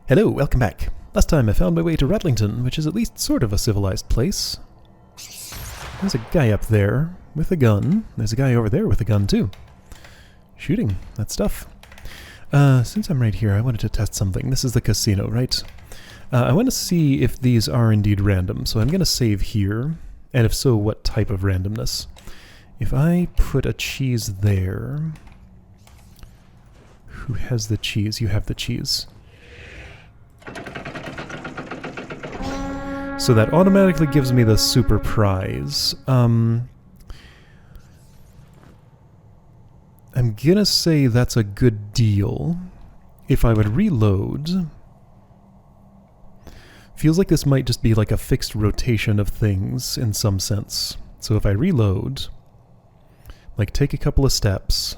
Hello, welcome back. Last time I found my way to Ratlington, which is at least sort of a civilized place. There's a guy up there with a gun. There's a guy over there with a gun too. Shooting that stuff. Since I'm right here, I wanted to test something. This is the casino, right? I want to see if these are indeed random, so I'm going to save here. And if so, what type of randomness? If I put a cheese there... Who has the cheese? You have the cheese. So that automatically gives me the super prize. I'm gonna say that's a good deal. If I would reload... Feels like this might just be like a fixed rotation of things in some sense. So if I reload, like take a couple of steps,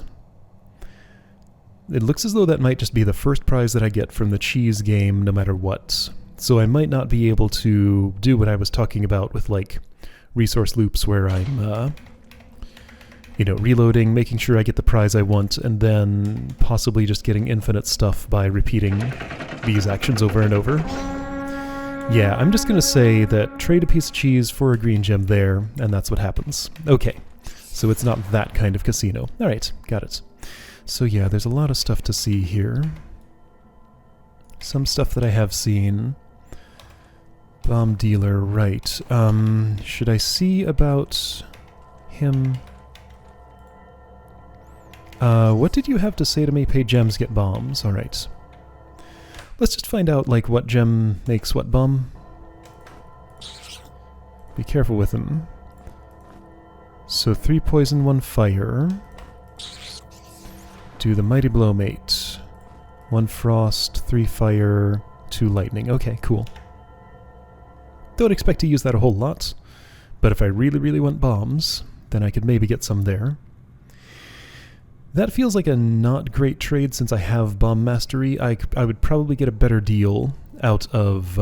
it looks as though that might just be the first prize that I get from the cheese game no matter what. So I might not be able to do what I was talking about with like resource loops where I'm, reloading, making sure I get the prize I want, and then possibly just getting infinite stuff by repeating these actions over and over. Yeah, I'm just going to say that trade a piece of cheese for a green gem there, and that's what happens. Okay, so it's not that kind of casino. Alright, got it. So yeah, there's a lot of stuff to see here. Some stuff that I have seen. Bomb dealer, right. Should I see about him? What did you have to say to me? Pay gems, get bombs. Alright. Let's just find out, like, what gem makes what bomb. Be careful with him. So 3 poison, 1 fire. Do the mighty blow, mate. 1 frost, 3 fire, 2 lightning. Okay, cool. Don't expect to use that a whole lot, but if I really, really want bombs, then I could maybe get some there. That feels like a not great trade since I have bomb mastery. I would probably get a better deal out of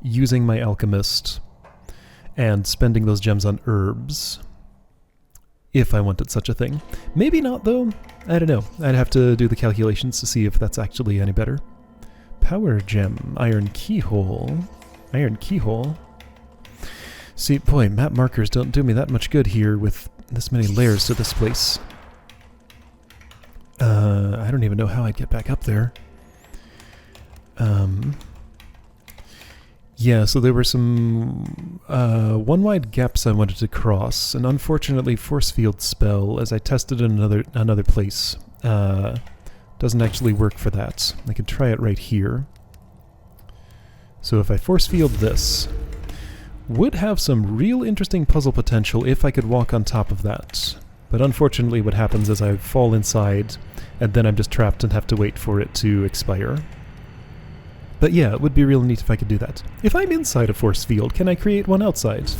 using my alchemist and spending those gems on herbs. If I wanted such a thing. Maybe not, though. I don't know. I'd have to do the calculations to see if that's actually any better. Power gem. Iron keyhole. Iron keyhole. See, boy, map markers don't do me that much good here with this many layers to this place. I don't even know how I'd get back up there. Yeah, so there were some one-wide gaps I wanted to cross, and unfortunately force field spell, as I tested in another place, doesn't actually work for that. I can try it right here. So if I force field this, would have some real interesting puzzle potential if I could walk on top of that. But unfortunately what happens is I fall inside, and then I'm just trapped and have to wait for it to expire. But yeah, it would be real neat if I could do that. If I'm inside a force field, can I create one outside?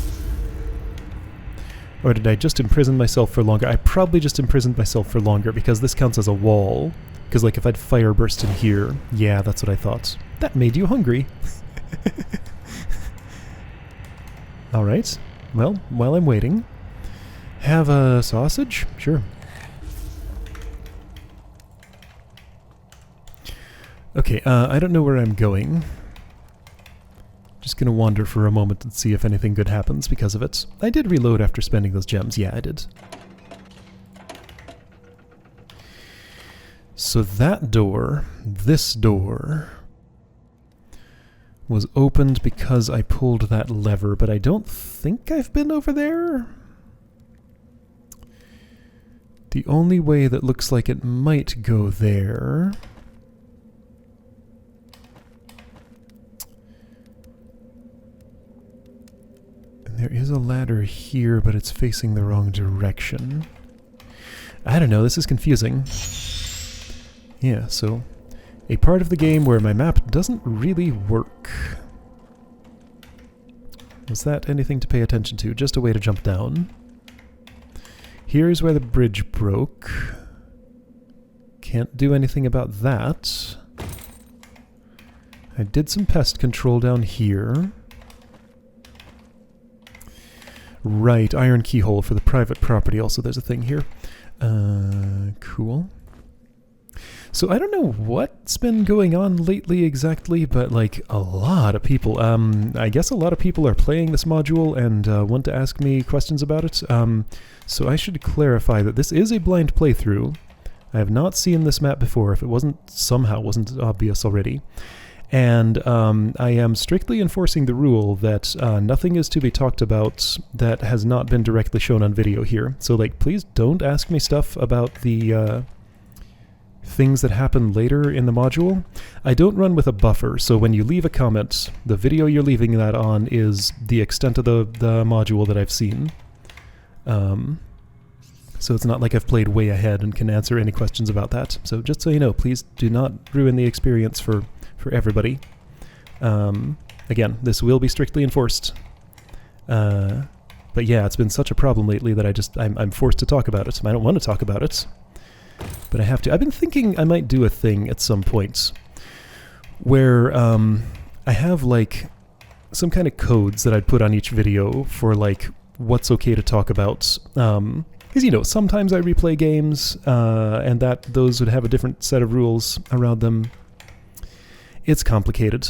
Or did I just imprison myself for longer? I probably just imprisoned myself for longer because this counts as a wall. Because like if I'd fire burst in here, yeah, that's what I thought. That made you hungry. Alright, well, while I'm waiting, have a sausage? Sure. Okay, I don't know where I'm going. Just gonna wander for a moment and see if anything good happens because of it. I did reload after spending those gems. Yeah, I did. So that door, this door, was opened because I pulled that lever, but I don't think I've been over there. The only way that looks like it might go there... There is a ladder here, but it's facing the wrong direction. I don't know, this is confusing. Yeah, so a part of the game where my map doesn't really work. Was that anything to pay attention to? Just a way to jump down. Here's where the bridge broke. Can't do anything about that. I did some pest control down here. Right, iron keyhole for the private property. Also, there's a thing here. Cool. So I don't know what's been going on lately exactly, but like a lot of people, I guess a lot of people are playing this module and want to ask me questions about it. So I should clarify that this is a blind playthrough. I have not seen this map before, if it somehow wasn't obvious already. And I am strictly enforcing the rule that nothing is to be talked about that has not been directly shown on video here. So like, please don't ask me stuff about the things that happen later in the module. I don't run with a buffer, so when you leave a comment, the video you're leaving that on is the extent of the module that I've seen. So it's not like I've played way ahead and can answer any questions about that. So just so you know, please do not ruin the experience for everybody. Again, this will be strictly enforced. But yeah, it's been such a problem lately that I'm forced to talk about it. I don't want to talk about it, but I have to. I've been thinking I might do a thing at some point where I have like some kind of codes that I'd put on each video for like what's okay to talk about. Because, you know, sometimes I replay games, and those would have a different set of rules around them. It's complicated.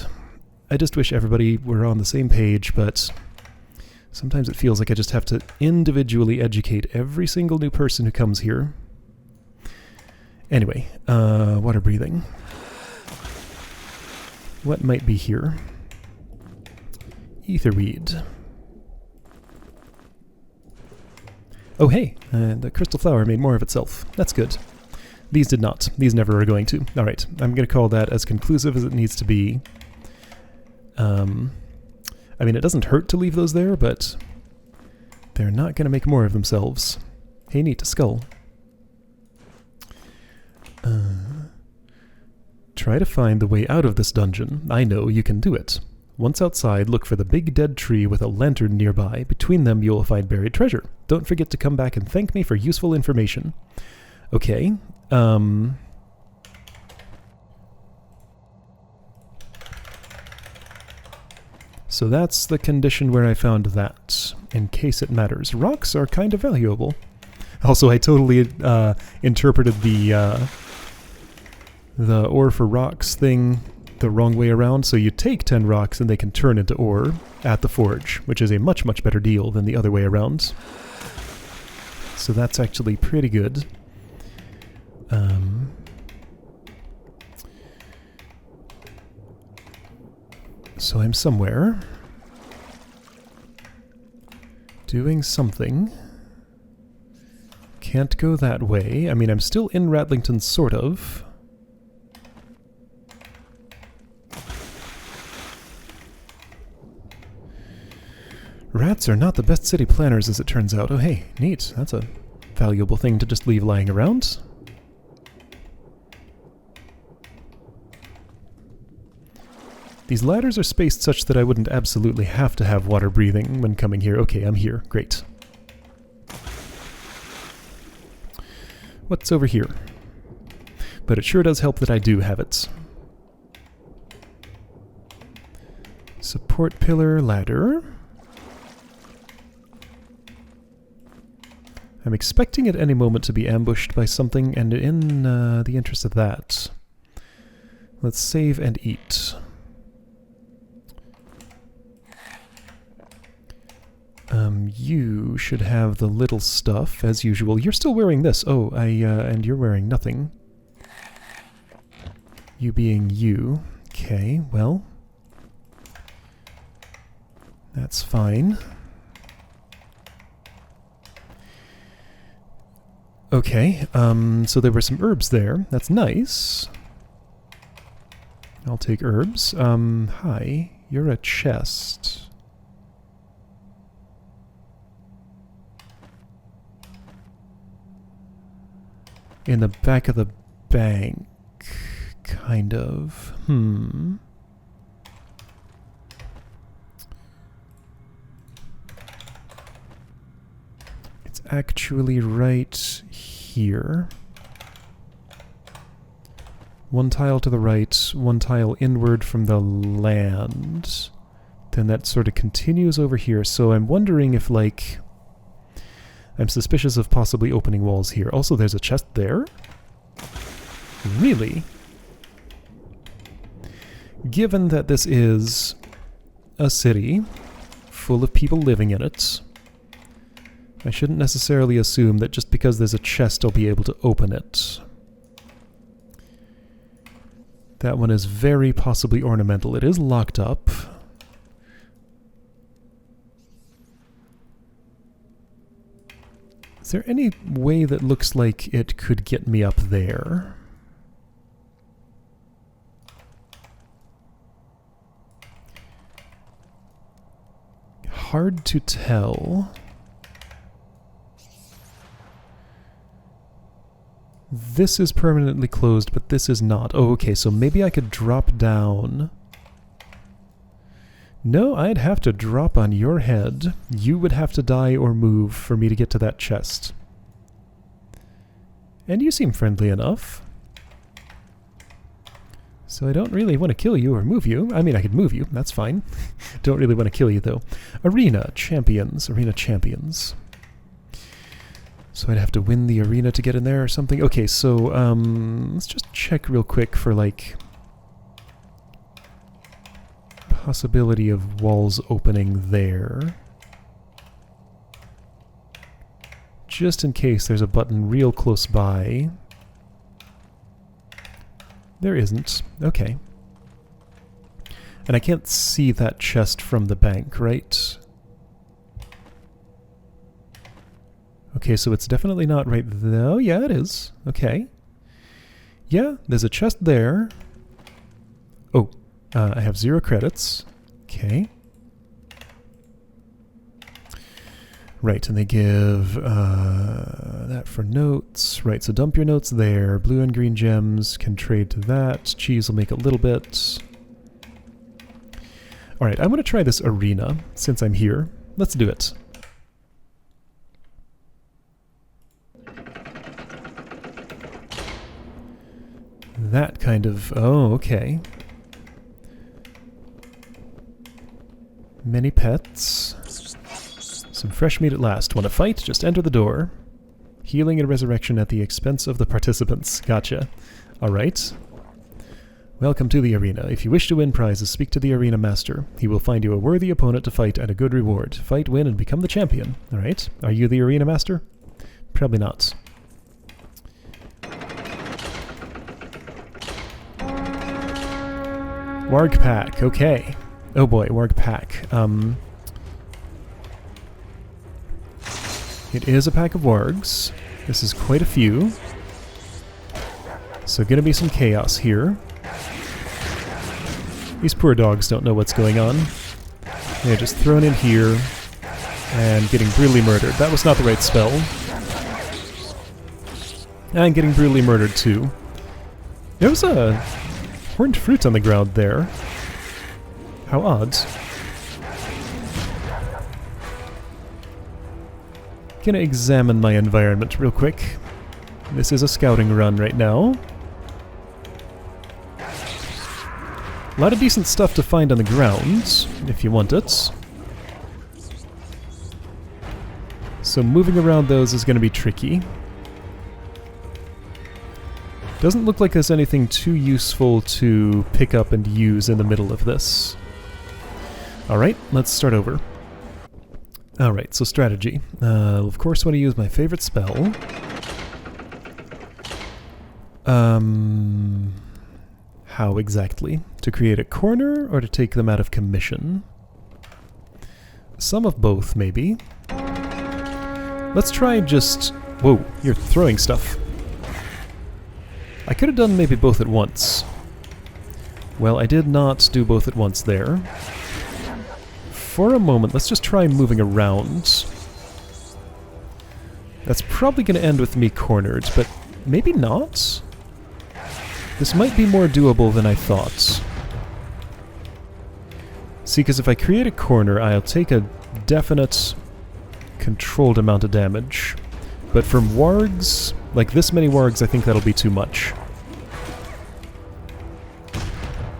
I just wish everybody were on the same page, but sometimes it feels like I just have to individually educate every single new person who comes here. Anyway, water breathing. What might be here? Etherweed. Oh hey, the crystal flower made more of itself. That's good. These did not. These never are going to. Alright, I'm going to call that as conclusive as it needs to be. I mean, it doesn't hurt to leave those there, but they're not going to make more of themselves. Hey, neat, a skull. Try to find the way out of this dungeon. I know you can do it. Once outside, look for the big dead tree with a lantern nearby. Between them, you will find buried treasure. Don't forget to come back and thank me for useful information. Okay. So that's the condition where I found that, in case it matters. Rocks are kind of valuable. Also, I totally interpreted the ore for rocks thing the wrong way around, so you take 10 rocks and they can turn into ore at the forge, which is a much, much better deal than the other way around. So that's actually pretty good. So I'm somewhere doing something. Can't go that way. I mean, I'm still in Ratlington, sort of. Rats are not the best city planners, as it turns out. Oh, hey, neat. That's a valuable thing to just leave lying around. These ladders are spaced such that I wouldn't absolutely have to have water breathing when coming here. Okay, I'm here. Great. What's over here? But it sure does help that I do have it. Support pillar, ladder. I'm expecting at any moment to be ambushed by something, and in the interest of that, let's save and eat. You should have the little stuff, as usual. You're still wearing this. Oh, and you're wearing nothing. You being you. Okay, well. That's fine. Okay, so there were some herbs there. That's nice. I'll take herbs. Hi. You're a chest. In the back of the bank, kind of. It's actually right here. One tile to the right, one tile inward from the land. Then that sort of continues over here, so I'm wondering if, like... I'm suspicious of possibly opening walls here. Also, there's a chest there. Really? Given that this is a city full of people living in it, I shouldn't necessarily assume that just because there's a chest I'll be able to open it. That one is very possibly ornamental. It is locked up. Is there any way that looks like it could get me up there? Hard to tell. This is permanently closed, but this is not. Oh, okay, so maybe I could drop down. No, I'd have to drop on your head. You would have to die or move for me to get to that chest. And you seem friendly enough. So I don't really want to kill you or move you. I mean, I could move you, that's fine. Don't really want to kill you, though. Arena champions. Arena champions. So I'd have to win the arena to get in there or something. Okay, so let's just check real quick for, like, possibility of walls opening there. Just in case there's a button real close by. There isn't. Okay. And I can't see that chest from the bank, right? Okay, so it's definitely not right there. Oh, yeah, it is. Okay. Yeah, there's a chest there. Oh, I have 0 credits. Okay. Right, and they give that for notes. Right, so dump your notes there. Blue and green gems can trade to that. Cheese will make a little bit. Alright, I'm going to try this arena since I'm here. Let's do it. That kind of... Oh, okay. Many pets. Some fresh meat at last. Want to fight? Just enter the door. Healing and resurrection at the expense of the participants. Gotcha. Alright. Welcome to the arena. If you wish to win prizes, speak to the arena master. He will find you a worthy opponent to fight and a good reward. Fight, win, and become the champion. Alright. Are you the arena master? Probably not. Warg pack. Okay. Oh boy, warg pack. It is a pack of wargs. This is quite a few. So gonna be some chaos here. These poor dogs don't know what's going on. They're just thrown in here and getting brutally murdered. That was not the right spell. And getting brutally murdered too. There was a horned fruit on the ground there. How odd. Gonna examine my environment real quick. This is a scouting run right now. A lot of decent stuff to find on the ground, if you want it. So moving around those is gonna be tricky. Doesn't look like there's anything too useful to pick up and use in the middle of this. Alright, let's start over. Alright, so strategy. Of course want to use my favorite spell. How exactly? To create a corner or to take them out of commission? Some of both, maybe. Let's try just... Whoa, you're throwing stuff. I could have done maybe both at once. Well, I did not do both at once there. For a moment, let's just try moving around. That's probably going to end with me cornered, but maybe not? This might be more doable than I thought. See, because if I create a corner, I'll take a definite controlled amount of damage. But from wargs, like this many wargs, I think that'll be too much.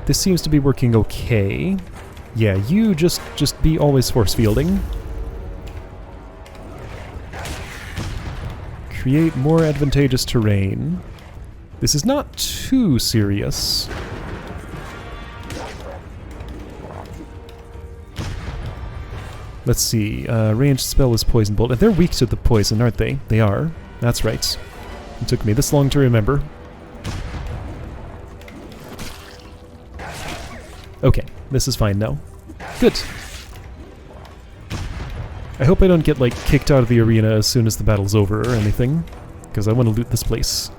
This seems to be working okay. Yeah, you just be always force fielding. Create more advantageous terrain. This is not too serious. Let's see. Ranged spell is Poison Bolt. And they're weak to the poison, aren't they? They are. That's right. It took me this long to remember. Okay, this is fine now. Good. I hope I don't get, like, kicked out of the arena as soon as the battle's over or anything, because I want to loot this place.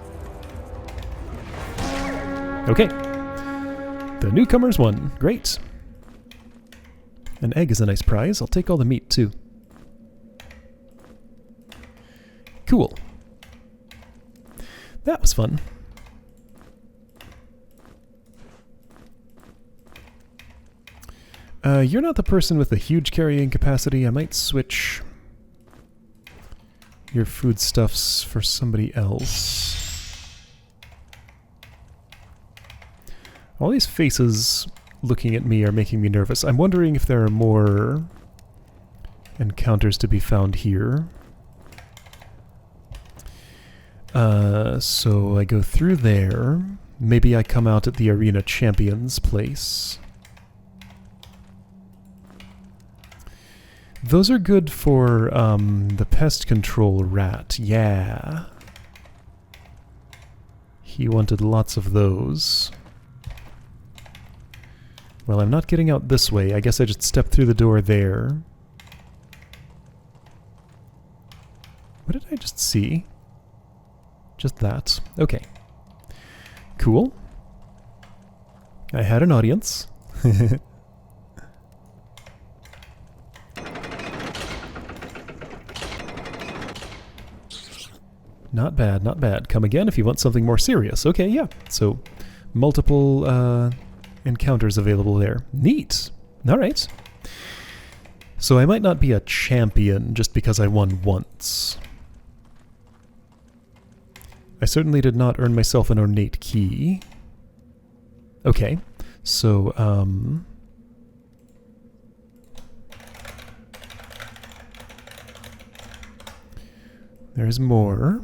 Okay. The newcomers won. Great. An egg is a nice prize. I'll take all the meat, too. Cool. That was fun. You're not the person with the huge carrying capacity. I might switch your foodstuffs for somebody else. All these faces looking at me are making me nervous. I'm wondering if there are more encounters to be found here. So I go through there. Maybe I come out at the Arena Champion's place. Those are good for the pest control rat. Yeah. He wanted lots of those. Well, I'm not getting out this way. I guess I just step through the door there. What did I just see? Just that. Okay. Cool. I had an audience. Not bad, not bad. Come again if you want something more serious. Okay, yeah. So, multiple encounters available there. Neat. All right. So I might not be a champion just because I won once. I certainly did not earn myself an ornate key. Okay. So, there's more.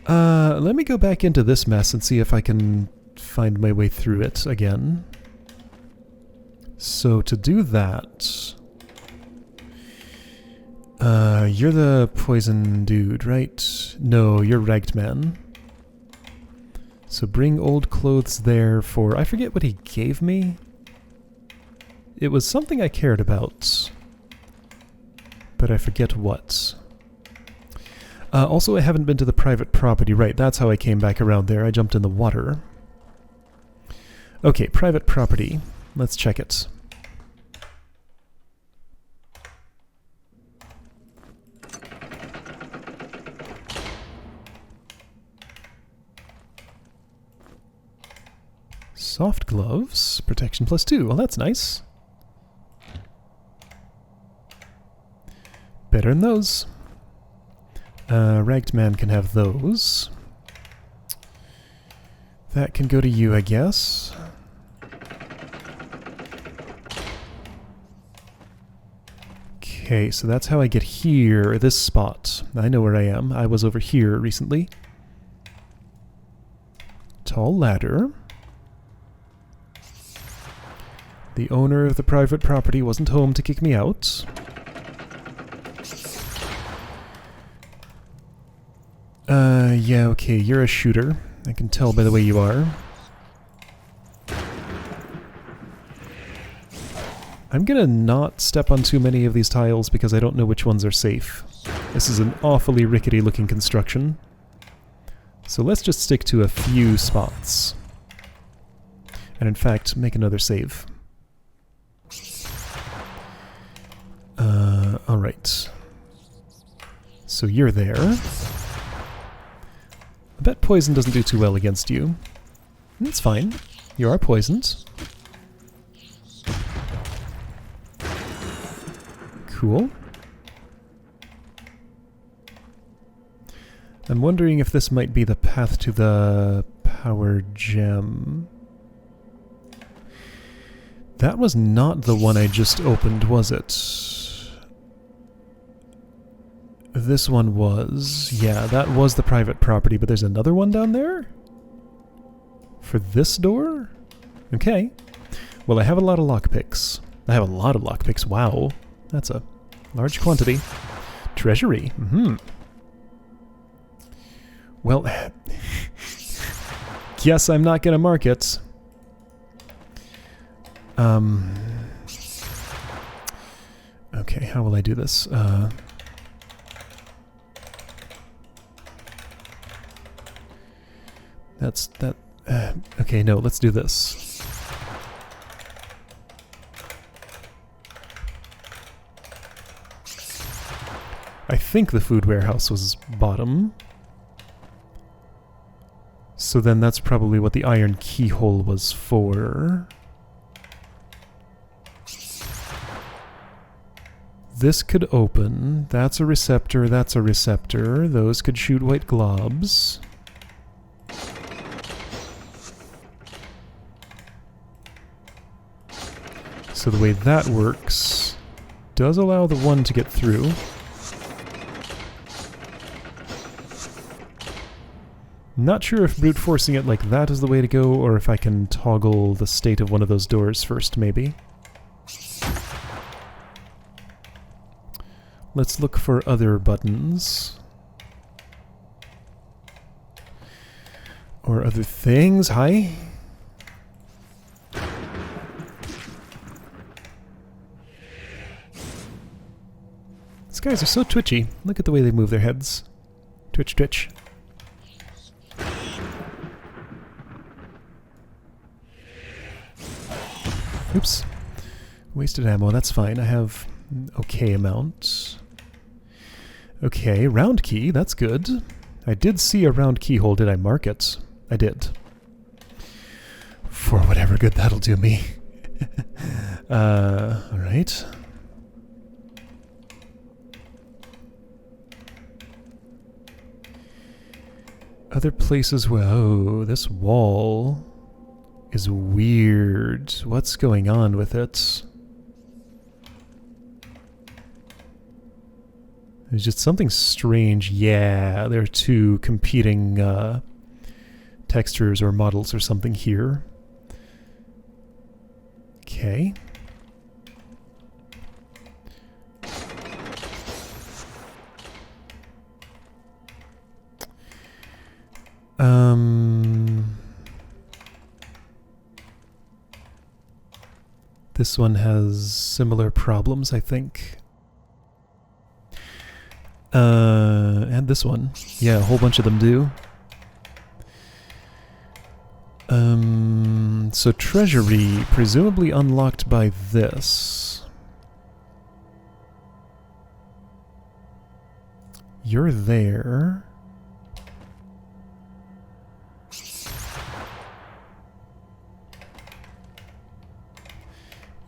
Let me go back into this mess and see if I can find my way through it again. So to do that... you're the poison dude, right? No, you're Ragged Man. So bring old clothes there for... I forget what he gave me. It was something I cared about. But I forget what. Also, I haven't been to the private property. Right, that's how I came back around there. I jumped in the water. Okay, private property. Let's check it. Soft gloves. Protection +2. Well, that's nice. Better than those. Ragged Man can have those. That can go to you, I guess. Okay, so that's how I get here, this spot. I know where I am. I was over here recently. Tall ladder. The owner of the private property wasn't home to kick me out. Yeah, okay, you're a shooter. I can tell by the way you are. I'm gonna not step on too many of these tiles because I don't know which ones are safe. This is an awfully rickety looking construction. So let's just stick to a few spots. And in fact, make another save. Alright. So you're there. I bet poison doesn't do too well against you. That's fine. You are poisoned. Cool. I'm wondering if this might be the path to the power gem. That was not the one I just opened, was it? This one was... yeah, that was the private property, but there's another one down there? For this door? Okay. Well, I have a lot of lockpicks. I have a lot of lockpicks. Wow. That's a large quantity. Treasury. Mm-hmm. Well, guess I'm not gonna mark it. Okay, how will I do this? That's that. Okay, no, let's do this. I think the food warehouse was bottom. So then that's probably what the iron keyhole was for. This could open. That's a receptor, that's a receptor. Those could shoot white globs. So the way that works does allow the one to get through. Not sure if brute forcing it like that is the way to go, or if I can toggle the state of one of those doors first, maybe. Let's look for other buttons. Or other things. Hi. These guys are so twitchy. Look at the way they move their heads. Twitch, twitch. Oops. Wasted ammo, that's fine. I have okay amount. Okay, round key, that's good. I did see a round keyhole. Did I mark it? I did. For whatever good that'll do me. Alright. Other places where... oh, this wall is weird. What's going on with it? There's just something strange. Yeah, there are two competing textures or models or something here. Okay. This one has similar problems, I think. And this one. Yeah, a whole bunch of them do. So treasury, presumably unlocked by this. You're there.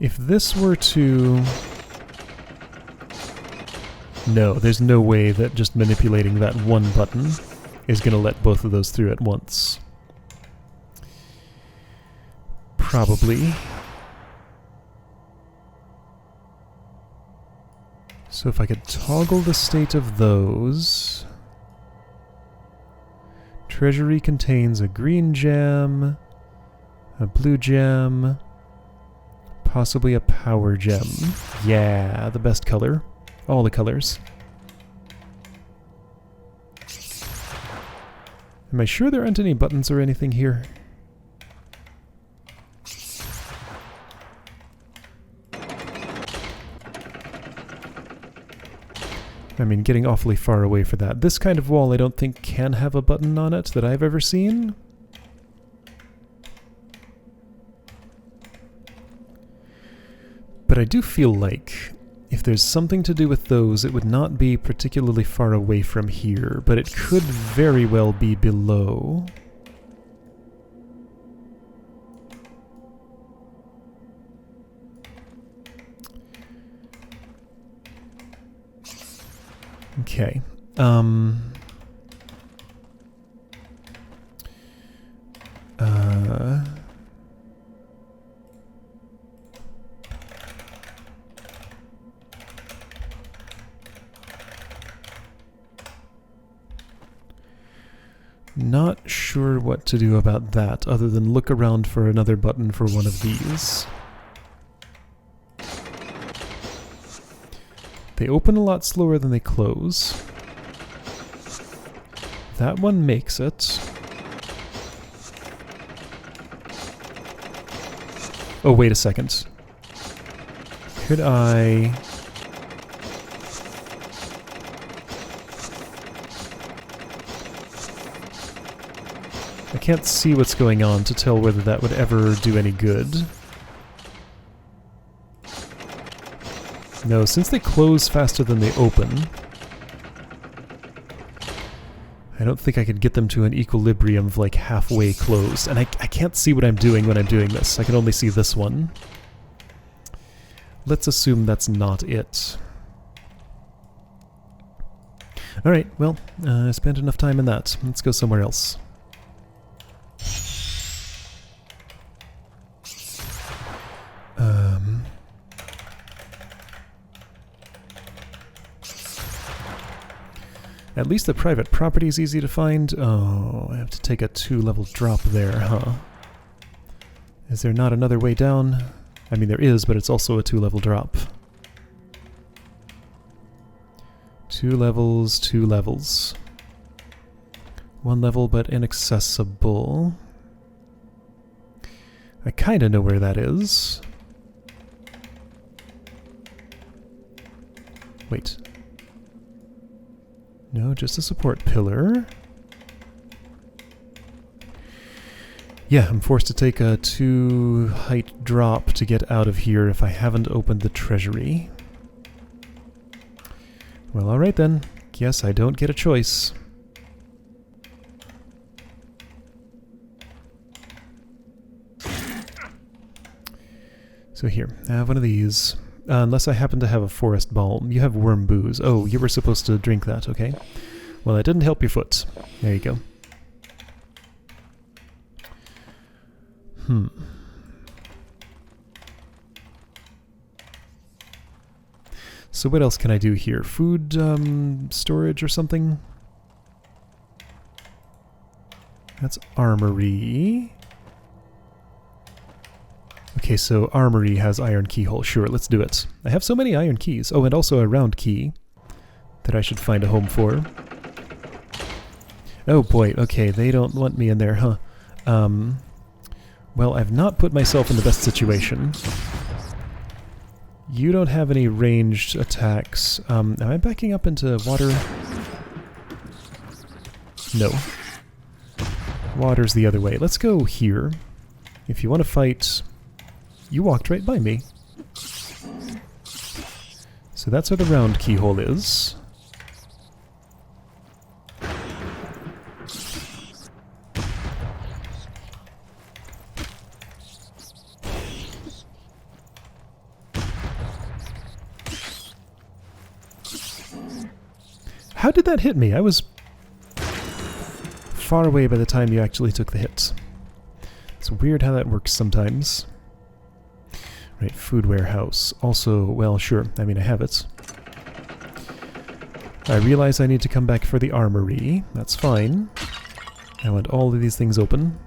If this were to... no, there's no way that just manipulating that one button is going to let both of those through at once. Probably. So if I could toggle the state of those... treasury contains a green gem, a blue gem, possibly a power gem. Yeah, the best color. All the colors. Am I sure there aren't any buttons or anything here? I mean, getting awfully far away for that. This kind of wall I don't think can have a button on it that I've ever seen. But I do feel like if there's something to do with those, it would not be particularly far away from here, but it could very well be below. Okay. Not sure what to do about that, other than look around for another button for one of these. They open a lot slower than they close. That one makes it. Oh, wait a second. Could I... I can't see what's going on to tell whether that would ever do any good. No, since they close faster than they open, I don't think I could get them to an equilibrium of like halfway closed. And I can't see what I'm doing when I'm doing this. I can only see this one. Let's assume that's not it. Alright, well, I spent enough time in that. Let's go somewhere else. At least the private property is easy to find. Oh, I have to take a 2-level drop there, huh? Is there not another way down? I mean, there is, but it's also a 2-level drop. 2 levels, 2 levels. 1 level, but inaccessible. I kinda know where that is. Wait. No, just a support pillar. Yeah, I'm forced to take a 2-height drop to get out of here if I haven't opened the treasury. Well, alright then. Guess I don't get a choice. So here, I have one of these. Unless I happen to have a forest balm. You have worm booze. Oh, you were supposed to drink that, okay. Well, that didn't help your foot. There you go. So what else can I do here? Food storage or something? That's armory. Okay, so armory has iron keyhole. Sure, let's do it. I have so many iron keys. Oh, and also a round key that I should find a home for. Oh boy, okay, they don't want me in there, huh? Well, I've not put myself in the best situation. You don't have any ranged attacks. Am I backing up into water? No. Water's the other way. Let's go here. If you want to fight... You walked right by me. So that's where the round keyhole is. How did that hit me? I was far away by the time you actually took the hit. It's weird how that works sometimes. Right, food warehouse. Also, well, sure, I mean, I have it. I realize I need to come back for the armory. That's fine. I want all of these things open.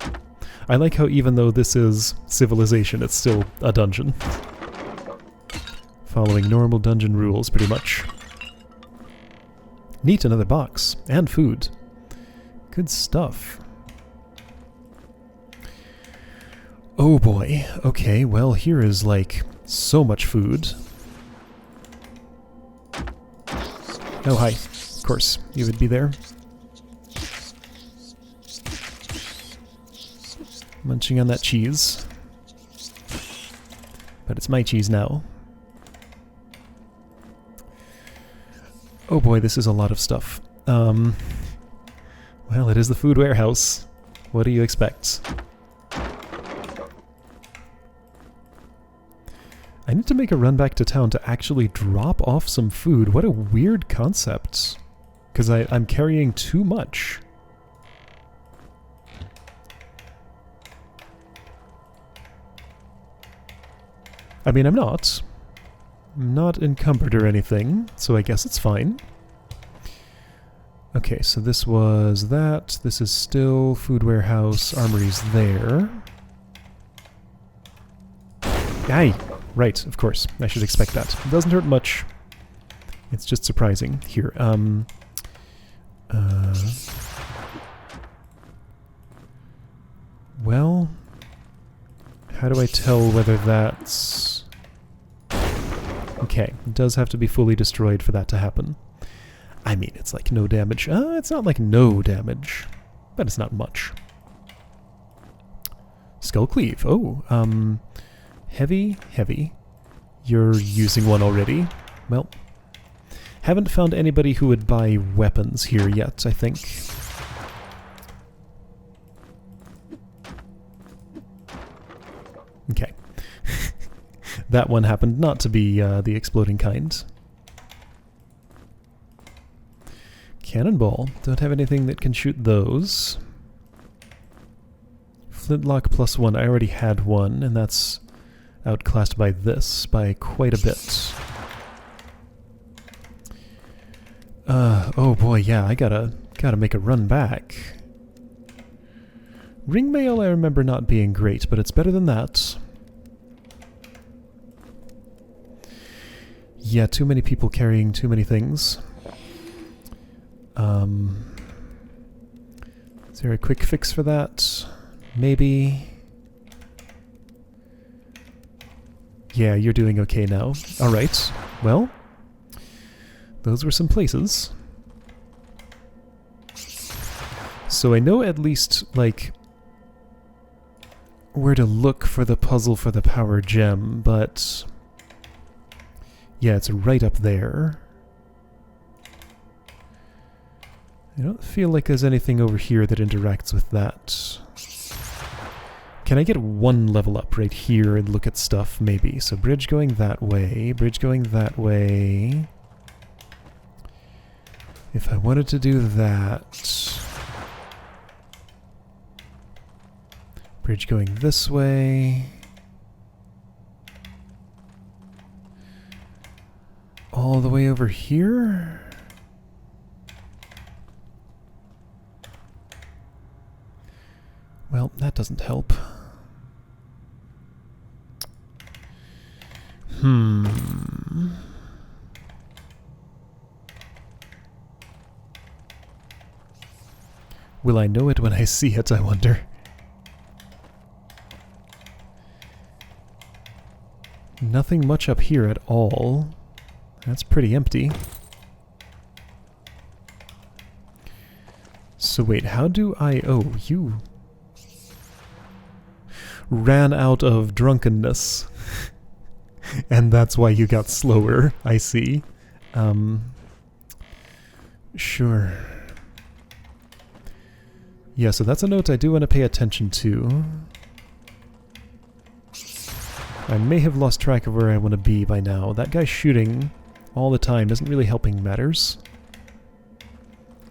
I like how even though this is civilization, it's still a dungeon. Following normal dungeon rules, pretty much. Neat, another box. And food. Good stuff. Oh boy. Okay, well, here is, like, so much food. Oh, hi. Of course, you would be there. Munching on that cheese. But it's my cheese now. Oh boy, this is a lot of stuff. Well, it is the food warehouse. What do you expect? I need to make a run back to town to actually drop off some food. What a weird concept. Because I'm carrying too much. I mean, I'm not encumbered or anything, so I guess it's fine. Okay, so this was that. This is still food warehouse. Armory's there. Aye! Right, of course. I should expect that. It doesn't hurt much. It's just surprising. Here, well, how do I tell whether that's... Okay, it does have to be fully destroyed for that to happen. I mean, it's like no damage. It's not like no damage, but it's not much. Skull Cleave. Oh, heavy, heavy. You're using one already. Well, haven't found anybody who would buy weapons here yet, I think. Okay. That one happened not to be the exploding kind. Cannonball. Don't have anything that can shoot those. Flintlock +1. I already had one, and that's outclassed by this by quite a bit. Oh boy, yeah, I gotta make a run back. Ring mail I remember not being great, but it's better than that. Yeah, too many people carrying too many things. Is there a quick fix for that? Maybe. Yeah, you're doing okay now. Alright, well, those were some places. So I know at least, like, where to look for the puzzle for the power gem, but... yeah, it's right up there. I don't feel like there's anything over here that interacts with that. Can I get one level up right here and look at stuff? Maybe. So bridge going that way, bridge going that way. If I wanted to do that... bridge going this way. All the way over here? Well, that doesn't help. Will I know it when I see it, I wonder? Nothing much up here at all. That's pretty empty. So wait, how do I... oh, you... ran out of drunkenness. And that's why you got slower, I see. Sure. Yeah, so that's a note I do want to pay attention to. I may have lost track of where I want to be by now. That guy shooting all the time isn't really helping matters.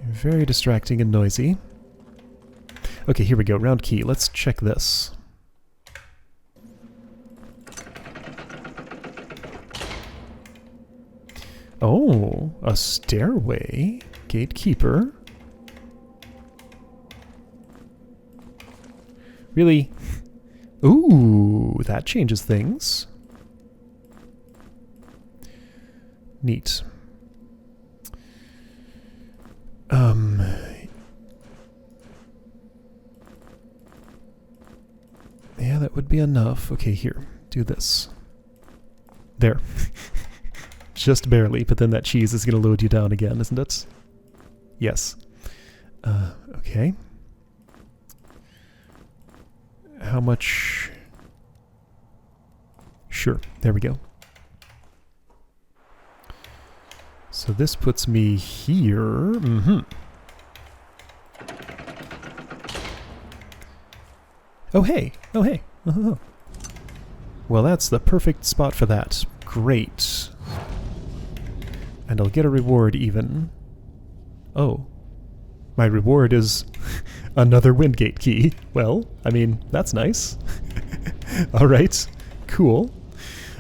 Very distracting and noisy. Okay, here we go. Round key. Let's check this. Oh, a stairway. Gatekeeper. Really? Ooh, that changes things. Neat. Yeah, that would be enough. Okay, here. Do this. There. Just barely, but then that cheese is going to load you down again, isn't it? Yes. Okay. How much? Sure, there we go. So this puts me here. Mm-hmm. Oh hey! Oh hey! Oh. Well, that's the perfect spot for that. Great. And I'll get a reward even. Oh. My reward is another Windgate key. Well, I mean, that's nice. Alright. Cool.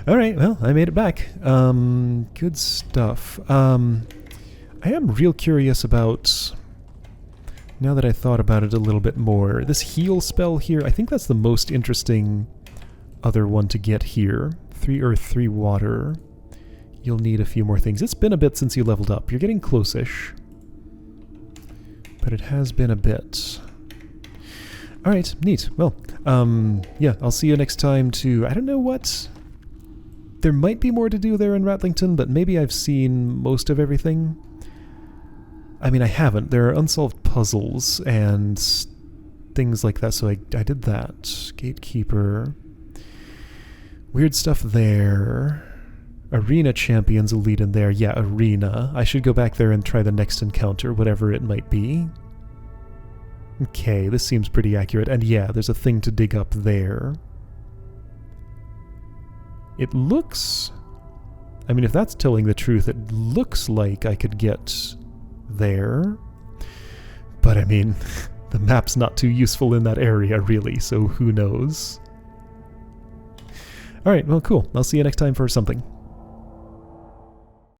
Alright, well, I made it back. Good stuff. I I am real curious about, now that I thought about it a little bit more, this heal spell here, I think that's the most interesting other one to get here. 3 earth, 3 water. You'll need a few more things. It's been a bit since you leveled up. You're getting close-ish. But it has been a bit. Alright, neat. Well, yeah, I'll see you next time to, I don't know what... There might be more to do there in Ratlington, but maybe I've seen most of everything. I mean, I haven't. There are unsolved puzzles and things like that, so I did that. Gatekeeper. Weird stuff there. Arena champions will lead in there. Yeah, arena. I should go back there and try the next encounter, whatever it might be. Okay, this seems pretty accurate. And yeah, there's a thing to dig up there. It looks... I mean, if that's telling the truth, it looks like I could get there. But I mean, the map's not too useful in that area, really, so who knows? Alright, well, cool. I'll see you next time for something.